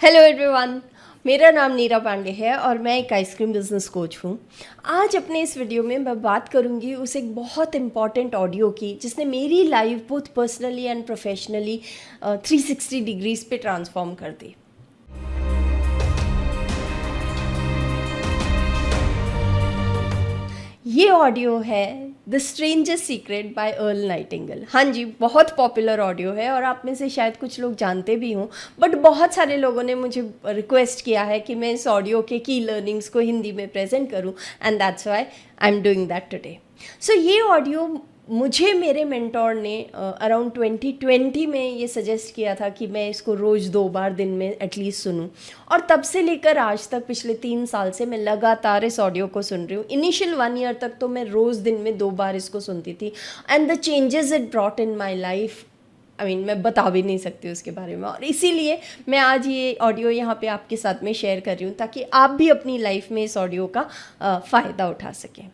Hello everyone, मेरा नाम नीरा पांडे है और मैं एक आइसक्रीम बिजनेस कोच हूँ। आज अपने इस वीडियो में मैं बात करूँगी उस एक बहुत इम्पॉर्टेंट ऑडियो की जिसने मेरी लाइफ बहुत पर्सनली एंड प्रोफेशनली 360 डिग्रीज पे ट्रांसफॉर्म कर दी। ये ऑडियो है the strangers secret by Earl Nightingale. हाँ जी, बहुत पॉपुलर ऑडियो है और आप में से शायद कुछ लोग जानते भी हों, बट बहुत सारे लोगों ने मुझे रिक्वेस्ट किया है कि मैं इस ऑडियो के की लर्निंग्स को हिंदी में प्रेजेंट करूं, and that's why I am doing that today. So ये ऑडियो मुझे मेरे मेंटोर ने अराउंड 2020 में ये सजेस्ट किया था कि मैं इसको रोज़ 2 बार दिन में एटलीस्ट सुनूं, और तब से लेकर आज तक पिछले 3 साल से मैं लगातार इस ऑडियो को सुन रही हूँ। इनिशियल 1 ईयर तक तो मैं रोज़ दिन में 2 बार इसको सुनती थी, and the changes it brought in my life, मैं बता भी नहीं सकती उसके बारे में। और इसीलिए मैं आज ये ऑडियो यहाँ पे आपके साथ में शेयर कर रही हूँ ताकि आप भी अपनी लाइफ में इस ऑडियो का फ़ायदा उठा सकें।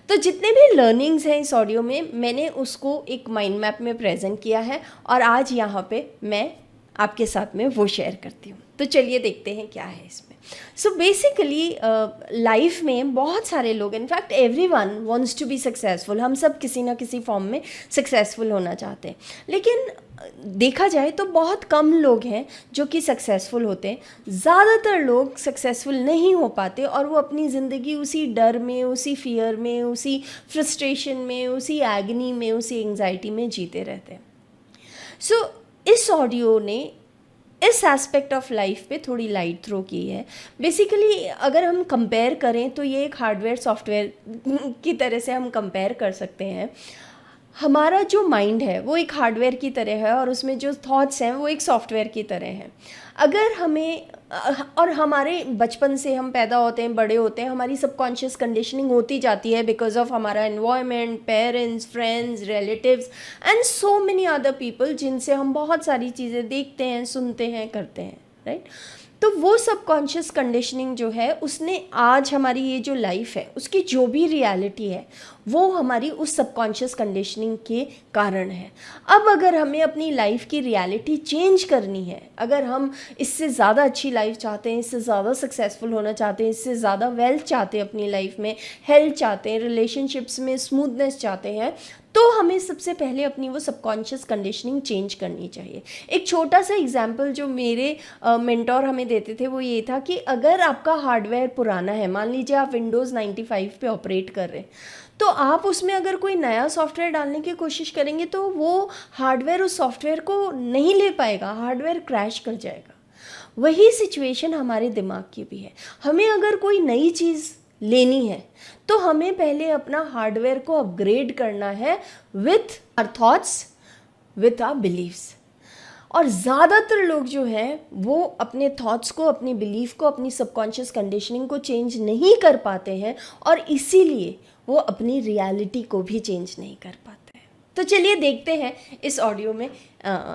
तो जितने भी लर्निंग्स हैं इस ऑडियो में, मैंने उसको एक माइंड मैप में प्रेजेंट किया है और आज यहाँ पे मैं आपके साथ में वो शेयर करती हूँ। तो चलिए देखते हैं क्या है इसमें। सो बेसिकली लाइफ में बहुत सारे लोग, in fact everyone wants to be successful. हम सब किसी ना किसी फॉर्म में सक्सेसफुल होना चाहते हैं, लेकिन देखा जाए तो बहुत कम लोग हैं जो कि सक्सेसफुल होते हैं। ज़्यादातर लोग सक्सेसफुल नहीं हो पाते और वो अपनी ज़िंदगी उसी डर में, उसी फियर में, उसी फ्रस्ट्रेशन में, उसी एगनी में, उसी एंग्जाइटी में जीते रहते हैं। सो इस ऑडियो ने इस एस्पेक्ट ऑफ लाइफ पे थोड़ी लाइट थ्रो की है। बेसिकली अगर हम कंपेयर करें तो ये एक हार्डवेयर सॉफ्टवेयर की तरह से हम कंपेयर कर सकते हैं। हमारा जो माइंड है वो एक हार्डवेयर की तरह है और उसमें जो थॉट्स हैं वो एक सॉफ्टवेयर की तरह हैं। अगर हमें और हमारे बचपन से हम पैदा होते हैं, बड़े होते हैं, हमारी सबकॉन्शियस कंडीशनिंग होती जाती है बिकॉज ऑफ हमारा environment, parents, friends, relatives and so many other people जिनसे हम बहुत सारी चीज़ें देखते हैं, सुनते हैं, करते हैं, राइट। तो वो सबकॉन्शियस कंडीशनिंग जो है उसने आज हमारी ये जो लाइफ है उसकी जो भी रियलिटी है वो हमारी उस सबकॉन्शियस कंडीशनिंग के कारण है। अब अगर हमें अपनी लाइफ की रियलिटी चेंज करनी है, अगर हम इससे ज़्यादा अच्छी लाइफ चाहते हैं, इससे ज़्यादा सक्सेसफुल होना चाहते हैं, इससे ज़्यादा वेल्थ चाहते हैं अपनी लाइफ में, हेल्थ चाहते हैं, रिलेशनशिप्स में स्मूथनेस चाहते हैं, तो हमें सबसे पहले अपनी वो सबकॉन्शियस कंडीशनिंग चेंज करनी चाहिए। एक छोटा सा एग्जांपल जो मेरे मेंटोर हमें देते थे वो ये था कि अगर आपका हार्डवेयर पुराना है, मान लीजिए आप विंडोज़ 95 पे ऑपरेट कर रहे हैं, तो आप उसमें अगर कोई नया सॉफ्टवेयर डालने की कोशिश करेंगे तो वो हार्डवेयर उस सॉफ्टवेयर को नहीं ले पाएगा, हार्डवेयर क्रैश कर जाएगा। वही सिचुएशन हमारे दिमाग की भी है। हमें अगर कोई नई चीज़ लेनी है तो हमें पहले अपना हार्डवेयर को अपग्रेड करना है with our thoughts, with our beliefs. और ज़्यादातर लोग जो हैं वो अपने थॉट्स को, अपनी बिलीफ को, अपनी सबकॉन्शियस कंडीशनिंग को चेंज नहीं कर पाते हैं और इसीलिए वो अपनी रियलिटी को भी चेंज नहीं कर पाते हैं। तो चलिए देखते हैं इस ऑडियो में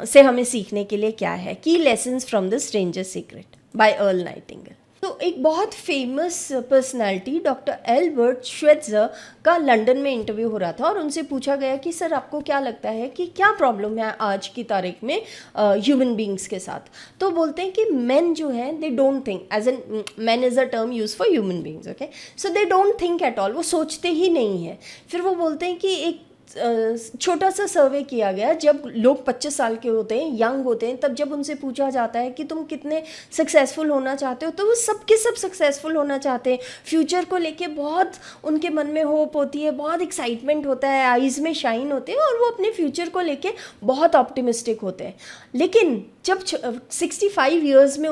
से हमें सीखने के लिए क्या है। Key lessons from the stranger secret by Earl Nightingale. तो एक बहुत famous personality doctor Albert Schweitzer का लंदन में इंटरव्यू हो रहा था और उनसे पूछा गया कि सर आपको क्या लगता है कि क्या प्रॉब्लम है आज की तारीख में ह्यूमन बींग्स के साथ। तो बोलते हैं कि मेन जो है they don't think, as an man is a term use for human beings, okay. So they don't think at all, वो सोचते ही नहीं है। फिर वो बोलते हैं कि एक छोटा सा सर्वे किया गया, जब लोग 25 साल के होते हैं, यंग होते हैं, तब जब उनसे पूछा जाता है कि तुम कितने सक्सेसफुल होना चाहते हो, तो वो सब के सब सक्सेसफुल होना चाहते हैं। फ्यूचर को लेके बहुत उनके मन में होप होती है, बहुत एक्साइटमेंट होता है, आईज़ में शाइन होते हैं और वो अपने फ्यूचर को लेके बहुत ऑप्टिमिस्टिक होते हैं। लेकिन जब 65 ईयर्स में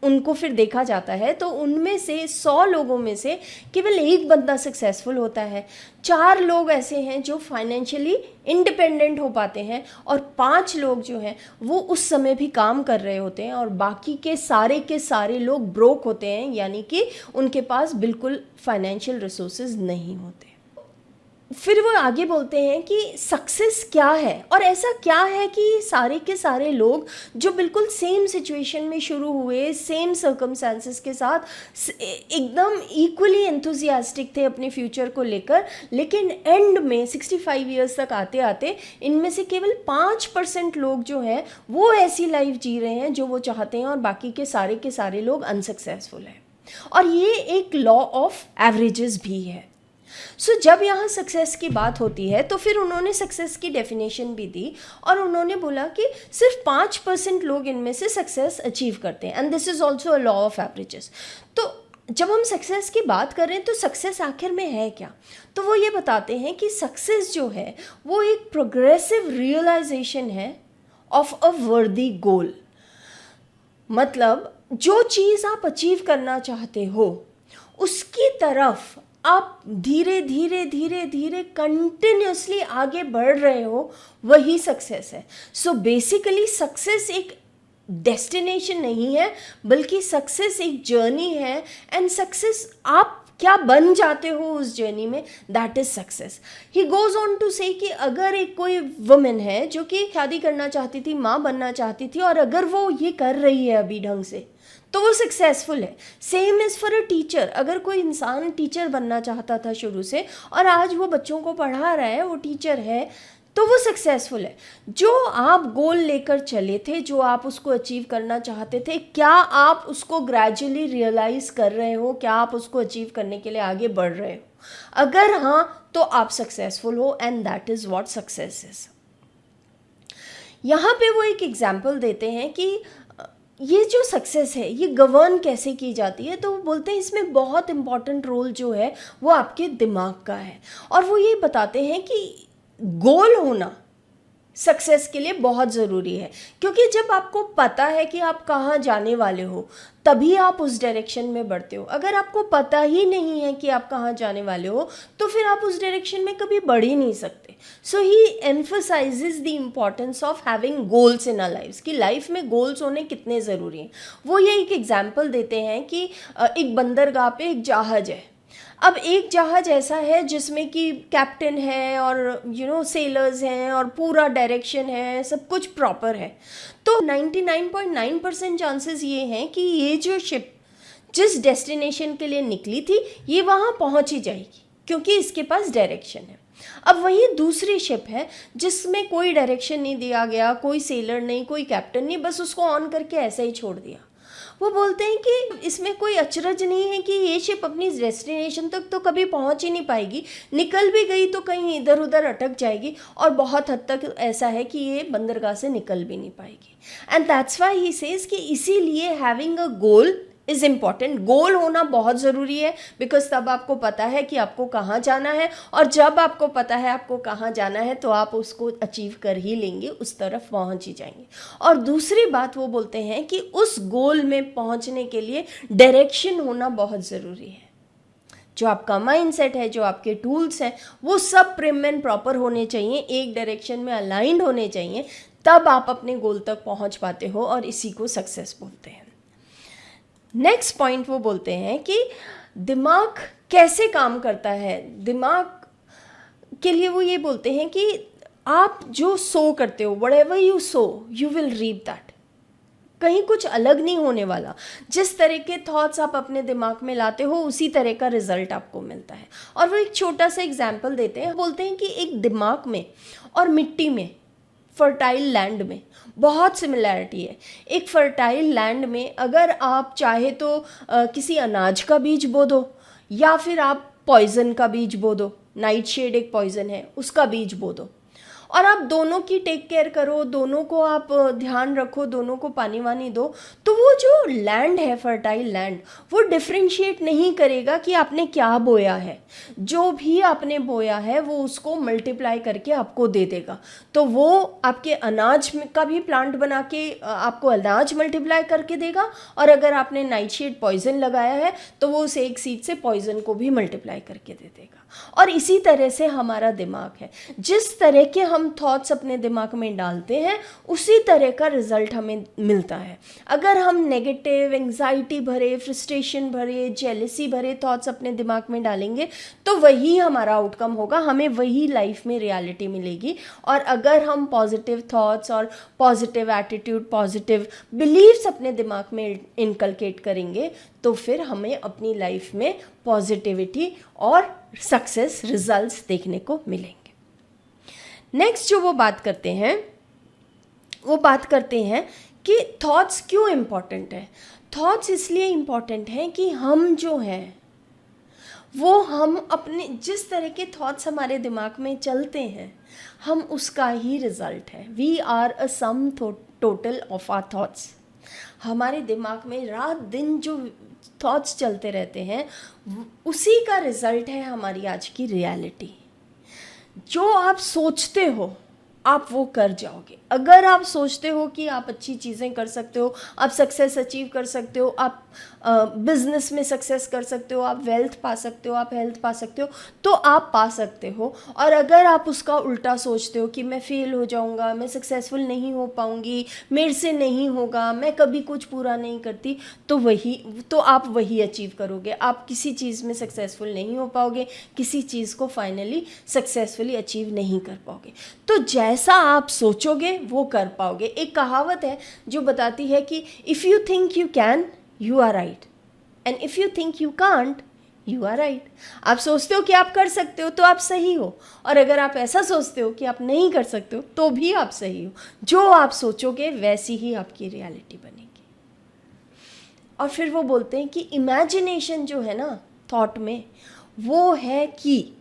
उनको फिर देखा जाता है तो उनमें से 100 लोगों में से केवल एक बंदा सक्सेसफुल होता है। 4 लोग ऐसे हैं जो फाइनेंशियली इंडिपेंडेंट हो पाते हैं और 5 लोग जो हैं वो उस समय भी काम कर रहे होते हैं और बाकी के सारे लोग ब्रोक होते हैं, यानी कि उनके पास बिल्कुल फाइनेंशियल रिसोर्सेज नहीं होते। फिर वो आगे बोलते हैं कि सक्सेस क्या है, और ऐसा क्या है कि सारे के सारे लोग जो बिल्कुल सेम सिचुएशन में शुरू हुए, सेम सर्कमस्टांसेस के साथ एकदम इक्वली एंथुजियास्टिक थे अपने फ्यूचर को लेकर, लेकिन एंड में 65 ईयर्स तक आते आते इनमें से केवल 5% लोग जो हैं वो ऐसी लाइफ जी रहे हैं जो वो चाहते हैं, और बाकी के सारे लोग अनसक्सेसफुल हैं। और ये एक लॉ ऑफ एवरेजेस भी है। सो जब यहाँ सक्सेस की बात होती है तो फिर उन्होंने सक्सेस की डेफिनेशन भी दी, और उन्होंने बोला कि सिर्फ 5% लोग इनमें से सक्सेस अचीव करते हैं, and this is also a law of averages. तो जब हम सक्सेस की बात कर रहे हैं तो सक्सेस आखिर में है क्या, तो वो ये बताते हैं कि सक्सेस जो है वो एक प्रोग्रेसिव रियलाइजेशन है ऑफ अ वर्दी गोल। मतलब जो चीज़ आप अचीव करना चाहते हो उसकी तरफ आप धीरे धीरे धीरे धीरे कंटिन्यूसली आगे बढ़ रहे हो, वही सक्सेस है। सो बेसिकली सक्सेस एक डेस्टिनेशन नहीं है, बल्कि सक्सेस एक जर्नी है, एंड सक्सेस आप क्या बन जाते हो उस जर्नी में, that is success. He goes on to say कि अगर एक कोई वुमेन है जो कि शादी करना चाहती थी, माँ बनना चाहती थी, और अगर वो ये कर रही है अभी ढंग से, तो वो सक्सेसफुल है। Same is for a teacher. अगर कोई इंसान टीचर बनना चाहता था शुरू से और आज वो बच्चों को पढ़ा रहा है, वो टीचर है, तो वो सक्सेसफुल है। जो आप गोल लेकर चले थे, जो आप उसको अचीव करना चाहते थे, क्या आप उसको ग्रेजुअली रियलाइज़ कर रहे हो? क्या आप उसको अचीव करने के लिए आगे बढ़ रहे हो? अगर हाँ, तो आप सक्सेसफुल हो, and that is what success is. यहाँ पे वो एक एग्जाम्पल देते हैं कि ये जो सक्सेस है ये गवर्न कैसे की जाती है। तो वो बोलते हैं इसमें बहुत इम्पॉर्टेंट रोल जो है वो आपके दिमाग का है, और वो ये बताते हैं कि गोल होना सक्सेस के लिए बहुत ज़रूरी है, क्योंकि जब आपको पता है कि आप कहाँ जाने वाले हो तभी आप उस डायरेक्शन में बढ़ते हो। अगर आपको पता ही नहीं है कि आप कहाँ जाने वाले हो तो फिर आप उस डायरेक्शन में कभी बढ़ ही नहीं सकते। So he emphasizes the importance of having goals in our lifes, कि लाइफ में गोल्स होने कितने ज़रूरी हैं। वो ये एक एग्जाम्पल देते हैं कि एक बंदरगाह पे एक जहाज़ है। अब एक जहाज़ ऐसा है जिसमें कि कैप्टन है और सेलर्स हैं और पूरा डायरेक्शन है, सब कुछ प्रॉपर है। तो 99.9% चांसेस ये हैं कि ये जो शिप जिस डेस्टिनेशन के लिए निकली थी ये वहाँ पहुँच ही जाएगी, क्योंकि इसके पास डायरेक्शन है। अब वहीं दूसरी शिप है जिसमें कोई डायरेक्शन नहीं दिया गया, कोई सेलर नहीं, कोई कैप्टन नहीं, बस उसको ऑन करके ऐसे ही छोड़ दिया। वो बोलते हैं कि इसमें कोई अचरज नहीं है कि ये शिप अपनी डेस्टिनेशन तक तो कभी पहुंच ही नहीं पाएगी, निकल भी गई तो कहीं इधर उधर अटक जाएगी, और बहुत हद तक ऐसा है कि ये बंदरगाह से निकल भी नहीं पाएगी। And that's why he says कि इसीलिए having a goal is important. Goal होना बहुत ज़रूरी है, बिकॉज तब आपको पता है कि आपको कहाँ जाना है, और जब आपको पता है आपको कहाँ जाना है तो आप उसको अचीव कर ही लेंगे, उस तरफ पहुँच ही जाएंगे। और दूसरी बात वो बोलते हैं कि उस गोल में पहुँचने के लिए डायरेक्शन होना बहुत ज़रूरी है। जो आपका माइंडसेट है, जो आपके टूल्स हैं, वो सब प्रिम एंड प्रॉपर होने चाहिए, एक डायरेक्शन में अलाइंड होने चाहिए, तब आप अपने गोल तक पहुँच पाते हो, और इसी को सक्सेस बोलते हैं। नेक्स्ट पॉइंट वो बोलते हैं कि दिमाग कैसे काम करता है। दिमाग के लिए वो ये बोलते हैं कि आप जो सो करते हो, whatever you sow you will reap that. कहीं कुछ अलग नहीं होने वाला। जिस तरह के थॉट्स आप अपने दिमाग में लाते हो उसी तरह का रिजल्ट आपको मिलता है। और वो एक छोटा सा एग्जाम्पल देते हैं, बोलते हैं कि एक दिमाग में और मिट्टी में, फर्टाइल लैंड में बहुत सिमिलैरिटी है। एक फर्टाइल लैंड में अगर आप चाहे तो किसी अनाज का बीज बो दो, या फिर आप पॉइजन का बीज बो दो, नाइट शेड एक पॉइजन है, उसका बीज बो दो, और आप दोनों की टेक केयर करो, दोनों को आप ध्यान रखो, दोनों को पानी वानी दो, तो वो जो लैंड है, फर्टाइल लैंड, वो डिफ्रेंशिएट नहीं करेगा कि आपने क्या बोया है। जो भी आपने बोया है वो उसको मल्टीप्लाई करके आपको दे देगा। तो वो आपके अनाज का भी प्लांट बना के आपको अनाज मल्टीप्लाई करके देगा, और अगर आपने नाइटशेड पॉइजन लगाया है तो वो उस एक सीड से पॉइजन को भी मल्टीप्लाई करके दे देगा। और इसी तरह से हमारा दिमाग है। जिस तरह के हम हम थॉट्स अपने दिमाग में डालते हैं उसी तरह का रिजल्ट हमें मिलता है। अगर हम नेगेटिव, एंग्जाइटी भरे, फ्रस्ट्रेशन भरे, जेलसी भरे थॉट्स अपने दिमाग में डालेंगे तो वही हमारा आउटकम होगा, हमें वही लाइफ में रियलिटी मिलेगी। और अगर हम पॉजिटिव थॉट्स और पॉजिटिव एटीट्यूड, पॉजिटिव बिलीव्स अपने दिमाग में इनकलकेट करेंगे तो फिर हमें अपनी लाइफ में पॉजिटिविटी और सक्सेस रिजल्ट्स देखने को मिलेंगे। नेक्स्ट जो वो बात करते हैं कि थॉट्स क्यों इम्पॉर्टेंट है। थॉट्स इसलिए इम्पॉर्टेंट हैं कि हम जो हैं वो हम अपने जिस तरह के थॉट्स हमारे दिमाग में चलते हैं हम उसका ही रिजल्ट है। We are a sum total of our thoughts. हमारे दिमाग में रात दिन जो थॉट्स चलते रहते हैं उसी का रिजल्ट है हमारी आज की रियलिटी। जो आप सोचते हो आप वो कर जाओगे। अगर आप सोचते हो कि आप अच्छी चीज़ें कर सकते हो, आप सक्सेस अचीव कर सकते हो, आप बिजनेस में सक्सेस कर सकते हो, आप वेल्थ पा सकते हो, आप हेल्थ पा सकते हो, तो आप पा सकते हो। और अगर आप उसका उल्टा सोचते हो कि मैं फेल हो जाऊंगा, मैं सक्सेसफुल नहीं हो पाऊंगी, मेरे से नहीं होगा, मैं कभी कुछ पूरा नहीं करती, तो आप वही अचीव करोगे। आप किसी चीज़ में सक्सेसफुल नहीं हो पाओगे, किसी चीज़ को फाइनली सक्सेसफुली अचीव नहीं कर पाओगे। तो जैसा आप सोचोगे वो कर पाओगे। एक कहावत है जो बताती है कि if you think you can you are right and if you think you can't you are right. आप सोचते हो कि आप कर सकते हो तो आप सही हो, और अगर आप ऐसा सोचते हो कि आप नहीं कर सकते हो तो भी आप सही हो। जो आप सोचोगे वैसी ही आपकी रियलिटी बनेगी। और फिर वो बोलते हैं कि इमेजिनेशन जो है ना थॉट में, वो है की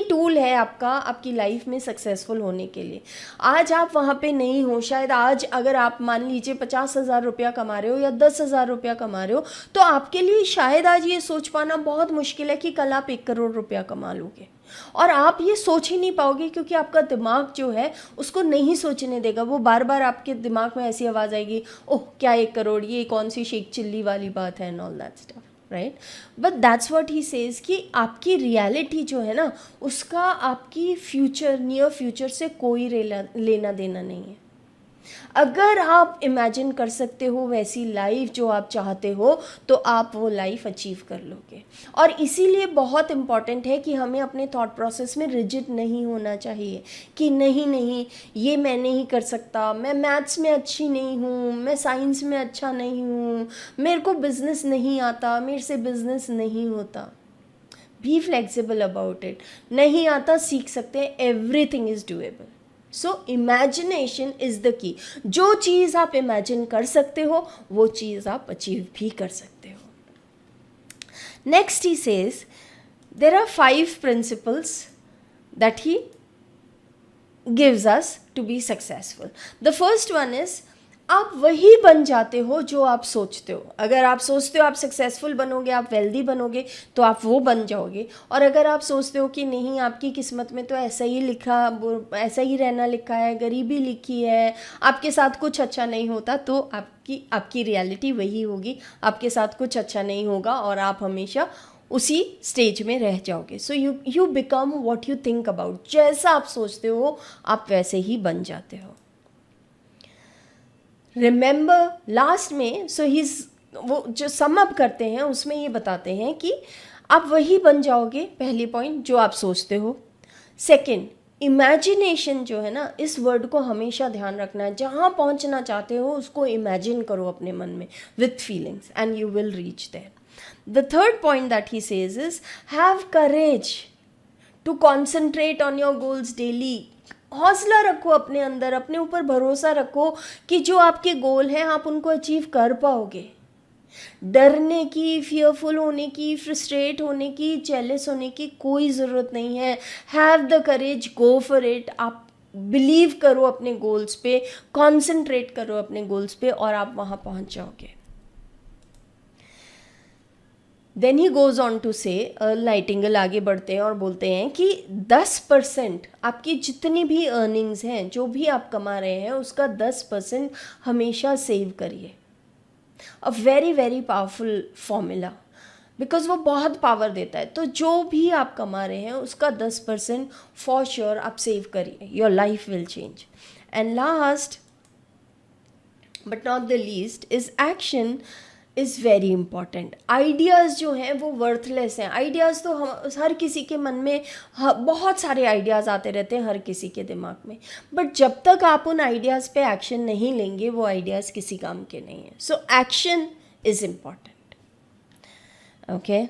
टूल है आपकी लाइफ में सक्सेसफुल होने के लिए। आज आप वहाँ पे नहीं हो, शायद आज अगर आप मान लीजिए 50,000 रुपया कमा रहे हो या 10,000 रुपया कमा रहे हो तो आपके लिए शायद आज ये सोच पाना बहुत मुश्किल है कि कल आप 1 करोड़ रुपया कमा लोगे। और आप ये सोच ही नहीं पाओगे क्योंकि आपका दिमाग जो है उसको नहीं सोचने देगा। वो बार बार आपके दिमाग में ऐसी आवाज़ आएगी, ओह क्या 1 करोड़, ये कौन सी शेख चिल्ली वाली बात है and all that stuff, right. But that's what he says कि आपकी रियलिटी जो है ना उसका आपकी फ्यूचर, नियर फ्यूचर से कोई लेना देना नहीं है। अगर आप इमेजिन कर सकते हो वैसी लाइफ जो आप चाहते हो तो आप वो लाइफ अचीव कर लोगे। और इसीलिए बहुत इम्पॉर्टेंट है कि हमें अपने थॉट प्रोसेस में रिजिड नहीं होना चाहिए कि नहीं ये मैं नहीं कर सकता, मैं मैथ्स में अच्छी नहीं हूँ, मैं साइंस में अच्छा नहीं हूँ, मेरे को बिजनेस नहीं आता, मेरे से बिजनेस नहीं होता। Be flexible about it. नहीं आता सीख सकते हैं, everything is doable. So imagination is the key. जो चीज़ आप इमेजिन कर सकते हो वो चीज़ आप अचीव भी कर सकते हो। Next he says there are 5 principles that he gives us to be successful. The first one is आप वही बन जाते हो जो आप सोचते हो। अगर आप सोचते हो आप सक्सेसफुल बनोगे, आप वेल्दी बनोगे, तो आप वो बन जाओगे। और अगर आप सोचते हो कि नहीं आपकी किस्मत में तो ऐसा ही रहना लिखा है, गरीबी लिखी है, आपके साथ कुछ अच्छा नहीं होता, तो आपकी रियलिटी वही होगी, आपके साथ कुछ अच्छा नहीं होगा और आप हमेशा उसी स्टेज में रह जाओगे। So you become what you think about. जैसा आप सोचते हो आप वैसे ही बन जाते हो। रिमेंबर लास्ट में वो जो सम अप करते हैं उसमें ये बताते हैं कि आप वही बन जाओगे, पहली पॉइंट, जो आप सोचते हो। सेकंड, इमेजिनेशन जो है ना, इस वर्ड को हमेशा ध्यान रखना है। जहाँ पहुँचना चाहते हो उसको इमेजिन करो अपने मन में with feelings and you will reach there. The third point that he says is have courage to concentrate on your goals daily. हौसला रखो अपने अंदर, अपने ऊपर भरोसा रखो कि जो आपके गोल हैं आप उनको अचीव कर पाओगे। डरने की, फियरफुल होने की, फ्रस्ट्रेट होने की, जेलस होने की कोई ज़रूरत नहीं है। Have the courage, go for it. आप बिलीव करो अपने गोल्स पे, कॉन्सेंट्रेट करो अपने गोल्स पे और आप वहाँ पहुँच जाओगे। Then he goes on to say, Nightingale आगे बढ़ते हैं और बोलते हैं कि 10% आपकी जितनी भी अर्निंग्स हैं, जो भी आप कमा रहे हैं, उसका 10% हमेशा सेव करिए। अ very very powerful formula. Because वो बहुत पावर देता है। तो जो भी आप कमा रहे हैं उसका 10% फॉर श्योर आप सेव करिए, your life will change. And last but not the least is action is very important. Ideas जो हैं वो वर्थलेस हैं। आइडियाज़ तो हम हर किसी के मन में बहुत सारे आइडियाज़ आते रहते हैं हर किसी के दिमाग में, बट जब तक आप उन आइडियाज़ पे एक्शन नहीं लेंगे वो आइडियाज़ किसी काम के नहीं हैं। So action is important. Okay,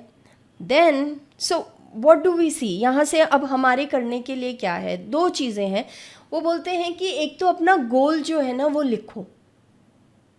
then so what do we see, यहाँ से अब हमारे करने के लिए क्या है, दो चीज़ें हैं। वो बोलते हैं कि एक तो अपना गोल जो है ना वो लिखो।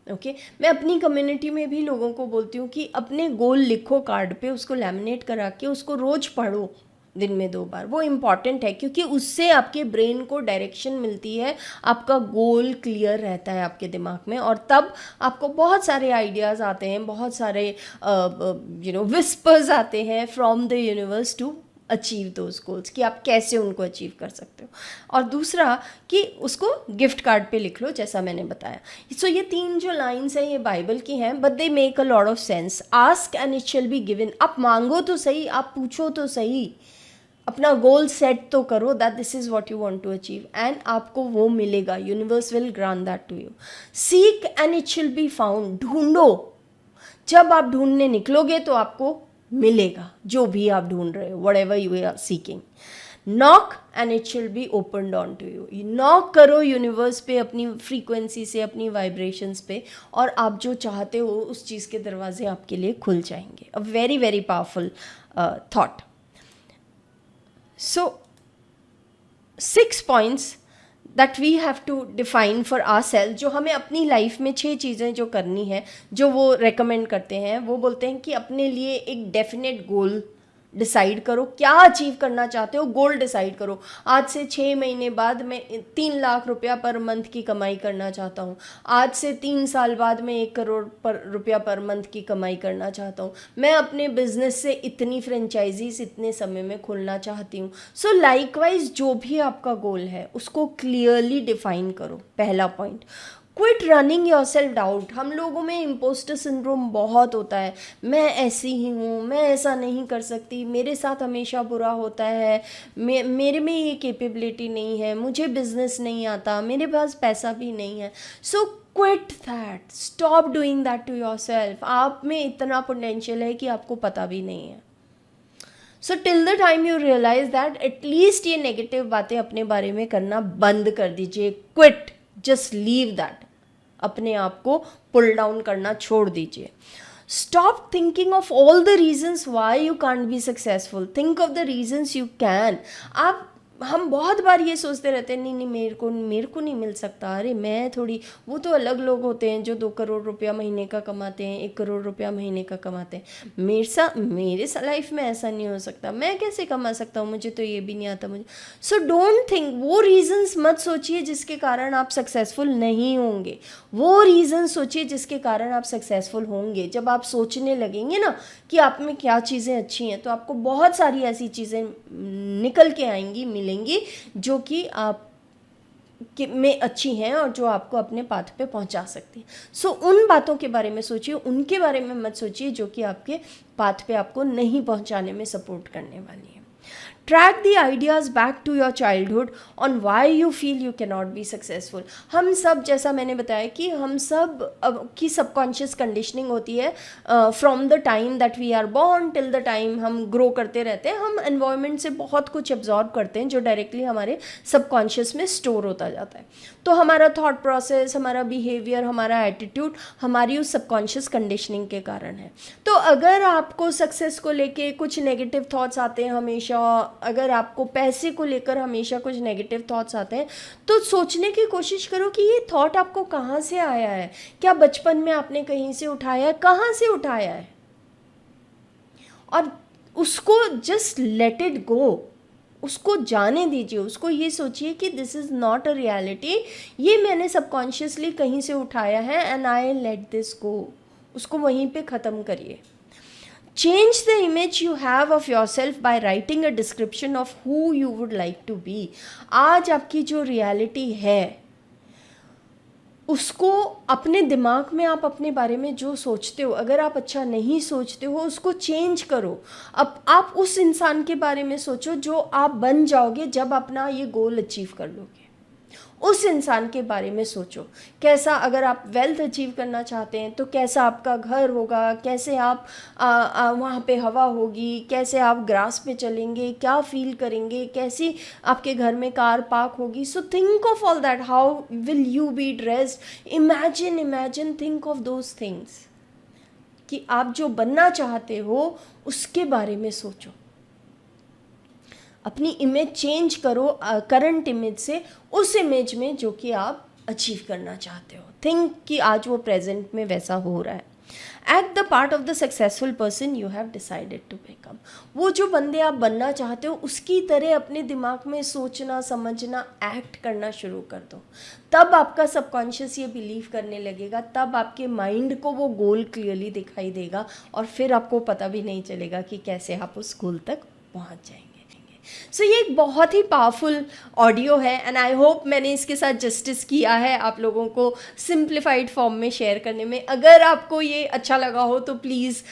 ओके, मैं अपनी कम्युनिटी में भी लोगों को बोलती हूँ कि अपने गोल लिखो कार्ड पे, उसको लैमिनेट करा के उसको रोज़ पढ़ो दिन में 2 बार। वो इम्पॉर्टेंट है क्योंकि उससे आपके ब्रेन को डायरेक्शन मिलती है, आपका गोल क्लियर रहता है आपके दिमाग में, और तब आपको बहुत सारे आइडियाज़ आते हैं, बहुत सारे विस्पर्स आते हैं from the universe to achieve those goals, कि आप कैसे उनको अचीव कर सकते हो। और दूसरा कि उसको गिफ्ट कार्ड पे लिख लो, जैसा मैंने बताया। सो ये 3 जो लाइन्स हैं ये बाइबल की हैं, but they make a lot of sense. Ask and it shall be given. आप मांगो तो सही, आप पूछो तो सही, अपना गोल सेट तो करो that this is what you want to achieve, and आपको वो मिलेगा। Universe will grant that to you. Seek and it shall be found. ढूंढो, जब आप ढूंढने निकलोगे तो आपको मिलेगा जो भी आप ढूंढ रहे हो, whatever you are seeking. Knock and it shall be opened onto you. Knock करो यूनिवर्स पे अपनी फ्रीक्वेंसी से, अपनी वाइब्रेशंस पे, और आप जो चाहते हो उस चीज़ के दरवाजे आपके लिए खुल जाएंगे। A very very powerful thought. So 6 points that we have to define for our self, जो हमें अपनी लाइफ में 6 चीज़ें जो करनी है, जो वो रेकमेंड करते हैं। वो बोलते हैं कि अपने लिए एक डेफिनेट गोल डिसाइड करो, क्या अचीव करना चाहते हो, गोल डिसाइड करो। आज से 6 महीने बाद मैं 3 लाख रुपया पर मंथ की कमाई करना चाहता हूँ। आज से 3 साल बाद मैं 1 करोड़ रुपया पर मंथ की कमाई करना चाहता हूँ। मैं अपने बिजनेस से इतनी फ्रेंचाइजीज इतने समय में खोलना चाहती हूँ। सो लाइकवाइज जो भी आपका गोल है उसको क्लियरली डिफाइन करो। पहला point, quit running your self doubt. हम लोगों में इम्पोस्टर सिंड्रोम बहुत होता है। मैं ऐसी ही हूँ, मैं ऐसा नहीं कर सकती, मेरे साथ हमेशा बुरा होता है, मेरे में ये कैपेबिलिटी नहीं है, मुझे बिजनेस नहीं आता, मेरे पास पैसा भी नहीं है। So quit that, stop doing that to yourself. आप में इतना पोटेंशियल है कि आपको पता भी नहीं है। So till the time you realise that, at least ये नेगेटिव बातें अपने बारे में करना बंद कर दीजिए। Quit, just leave that. अपने आप को पुल डाउन करना छोड़ दीजिए। Stop thinking of all the reasons why you can't be successful, think of the reasons you can. हम बहुत बार ये सोचते रहते हैं, नहीं मेरे को नहीं मिल सकता, अरे मैं थोड़ी, वो तो अलग लोग होते हैं जो 2 करोड़ रुपया महीने का कमाते हैं, 1 करोड़ रुपया महीने का कमाते हैं। मेरे लाइफ में ऐसा नहीं हो सकता, मैं कैसे कमा सकता हूँ, मुझे तो ये भी नहीं आता मुझे। सो डोंट थिंक, वो रीजंस मत सोचिए जिसके कारण आप सक्सेसफुल नहीं होंगे। वो रीज़न सोचिए जिसके कारण आप सक्सेसफुल होंगे। जब आप सोचने लगेंगे ना कि आप में क्या चीज़ें अच्छी हैं, तो आपको बहुत सारी ऐसी चीज़ें निकल के आएंगी, मिलेंगी, जो कि आप में अच्छी हैं और जो आपको अपने पाथ पे पहुंचा सकती हैं। सो उन बातों के बारे में सोचिए, उनके बारे में मत सोचिए जो कि आपके पाथ पे आपको नहीं पहुंचाने में सपोर्ट करने वाली है। Track the ideas back to your childhood on why you feel you can not be successful. हम सब, जैसा मैंने बताया कि हम सब की सबकॉन्शियस कंडीशनिंग होती है from the time that we are born till the time हम ग्रो करते रहते हैं। हम एनवायरनमेंट से बहुत कुछ एब्जॉर्ब करते हैं जो डायरेक्टली हमारे सबकॉन्शियस में स्टोर होता जाता है। तो हमारा थॉट प्रोसेस, हमारा बिहेवियर, हमारा एटीट्यूड हमारी उस सबकॉन्शियस कंडीशनिंग के कारण है। तो अगर आपको सक्सेस को लेके कुछ नेगेटिव थॉट्स आते हैं हमेशा, अगर आपको पैसे को लेकर हमेशा कुछ नेगेटिव थॉट्स आते हैं, तो सोचने की कोशिश करो कि ये थॉट आपको कहाँ से आया है। क्या बचपन में आपने कहीं से उठाया है, कहाँ से उठाया है, और उसको जस्ट लेट इट गो, उसको जाने दीजिए। उसको ये सोचिए कि this is not a reality, ये मैंने सबकॉन्शियसली कहीं से उठाया है and I let this go. उसको वहीं पे ख़त्म करिए। Change the image you have of yourself by writing a description of who you would like to be. आज आपकी जो रियलिटी है उसको अपने दिमाग में आप अपने बारे में जो सोचते हो, अगर आप अच्छा नहीं सोचते हो उसको चेंज करो। अब आप उस इंसान के बारे में सोचो जो आप बन जाओगे जब अपना ये गोल अचीव कर लोगे। उस इंसान के बारे में सोचो, कैसा, अगर आप वेल्थ अचीव करना चाहते हैं तो कैसा आपका घर होगा, कैसे आप वहाँ पे हवा होगी, कैसे आप ग्रास पे चलेंगे, क्या फील करेंगे, कैसी आपके घर में कार पार्क होगी। So think of all that, how will you be dressed, imagine think of those things, कि आप जो बनना चाहते हो उसके बारे में सोचो। अपनी इमेज चेंज करो करंट इमेज से उस इमेज में जो कि आप अचीव करना चाहते हो। थिंक कि आज वो प्रेजेंट में वैसा हो रहा है। Act the part of the successful person you have decided to become. वो जो बंदे आप बनना चाहते हो उसकी तरह अपने दिमाग में सोचना, समझना, एक्ट करना शुरू कर दो। तब आपका सबकॉन्शियस ये बिलीव करने लगेगा, तब आपके माइंड को वो गोल क्लियरली दिखाई देगा और फिर आपको पता भी नहीं चलेगा कि कैसे आप उस गोल तक पहुंच जाएंगे। सो ये एक बहुत ही पावरफुल ऑडियो है एंड आई होप मैंने इसके साथ जस्टिस किया है आप लोगों को सिंप्लीफाइड फॉर्म में शेयर करने में। अगर आपको ये अच्छा लगा हो तो प्लीज़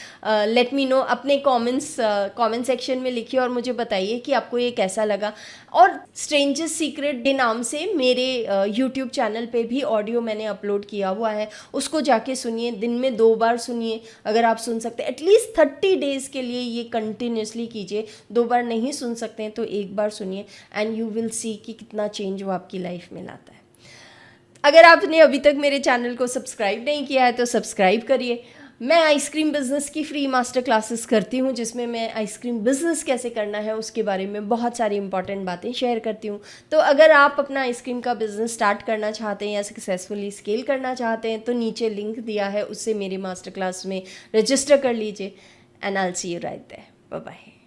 लेट मी नो, अपने कमेंट सेक्शन में लिखिए और मुझे बताइए कि आपको ये कैसा लगा। और स्ट्रेंजर्स सीक्रेट के नाम से मेरे यूट्यूब चैनल पे भी ऑडियो मैंने अपलोड किया हुआ है, उसको जाके सुनिए। दिन में 2 बार सुनिए अगर आप सुन सकते हैं, एटलीस्ट 30 डेज़ के लिए ये कंटिन्यूसली कीजिए। 2 बार नहीं सुन सकते हैं तो 1 बार सुनिए एंड यू विल सी कि कितना चेंज वो आपकी लाइफ में लाता है। अगर आपने अभी तक मेरे चैनल को सब्सक्राइब नहीं किया है तो सब्सक्राइब करिए। मैं आइसक्रीम बिज़नेस की फ्री मास्टर क्लासेस करती हूँ जिसमें मैं आइसक्रीम बिज़नेस कैसे करना है उसके बारे में बहुत सारी इंपॉर्टेंट बातें शेयर करती हूँ। तो अगर आप अपना आइसक्रीम का बिज़नेस स्टार्ट करना चाहते हैं या सक्सेसफुली स्केल करना चाहते हैं तो नीचे लिंक दिया है, उससे मेरी मास्टर क्लास में रजिस्टर कर लीजिए and I will see you right there. Bye bye.